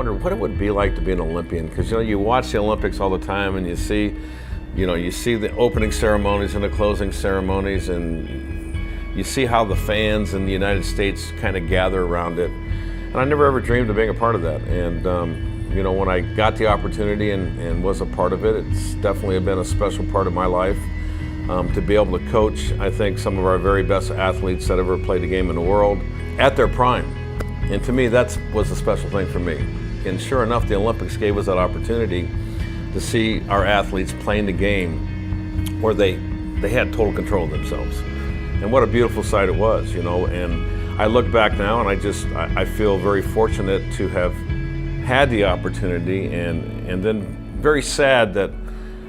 wondered what it would be like to be an Olympian, because you watch the Olympics all the time and you see the opening ceremonies and the closing ceremonies, and you see how the fans in the United States kind of gather around it. And I never ever dreamed of being a part of that. And when I got the opportunity and was a part of it, it's definitely been a special part of my life. To be able to coach, I think, some of our very best athletes that ever played a game in the world at their prime. And to me, that was a special thing for me. And sure enough, the Olympics gave us that opportunity to see our athletes playing the game where they had total control of themselves. And what a beautiful sight it was, And I look back now and I feel very fortunate to have had the opportunity, and then very sad that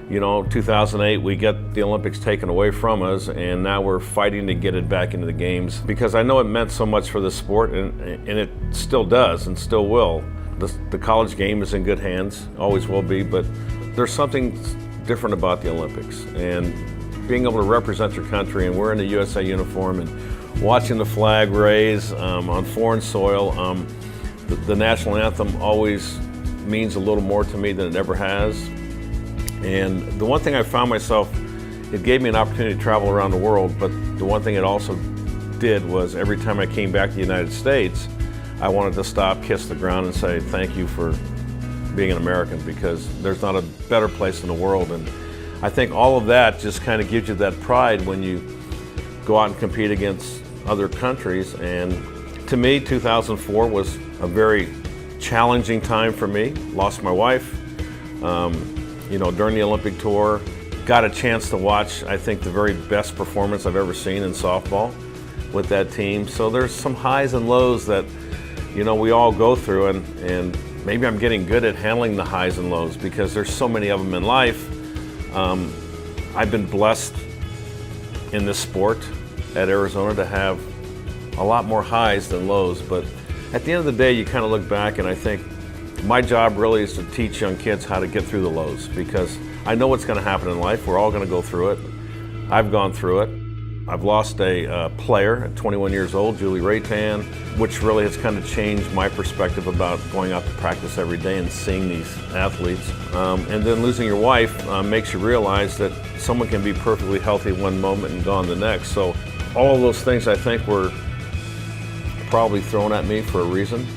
2008 we get the Olympics taken away from us, and now we're fighting to get it back into the games, because I know it meant so much for the sport, and it still does and still will. The college game is in good hands, always will be, but there's something different about the Olympics, and being able to represent your country and wearing the USA uniform and watching the flag raise on foreign soil. The national anthem always means a little more to me than it ever has. And the one thing I found myself, it gave me an opportunity to travel around the world, but the one thing it also did was every time I came back to the United States, I wanted to stop, kiss the ground, and say thank you for being an American, because there's not a better place in the world. And I think all of that just kind of gives you that pride when you go out and compete against other countries. And to me, 2004 was a very challenging time for me. Lost my wife. During the Olympic tour, got a chance to watch, I think, the very best performance I've ever seen in softball with that team. So there's some highs and lows that, we all go through, and maybe I'm getting good at handling the highs and lows because there's so many of them in life. I've been blessed in this sport at Arizona to have a lot more highs than lows, but at the end of the day, you kind of look back, and I think my job really is to teach young kids how to get through the lows, because I know what's going to happen in life. We're all going to go through it. I've gone through it. I've lost a player at 21 years old, Julie Raytan, which really has kind of changed my perspective about going out to practice every day and seeing these athletes. And then losing your wife makes you realize that someone can be perfectly healthy one moment and gone the next. So all of those things, I think, were probably thrown at me for a reason.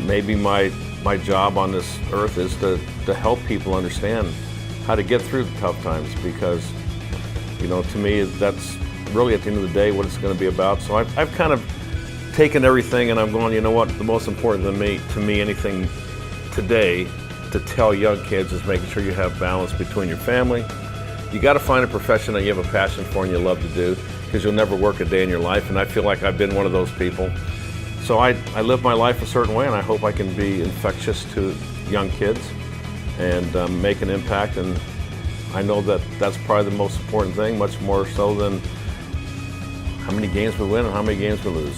Maybe my job on this earth is to help people understand how to get through the tough times, because to me that's really at the end of the day what it's going to be about. So I've kind of taken everything and I'm going, the most important to me anything today to tell young kids is making sure you have balance between your family. You got to find a profession that you have a passion for and you love to do, because you'll never work a day in your life, and I feel like I've been one of those people. So I live my life a certain way, and I hope I can be infectious to young kids and make an impact. And I know that that's probably the most important thing, much more so than how many games we win and how many games we lose.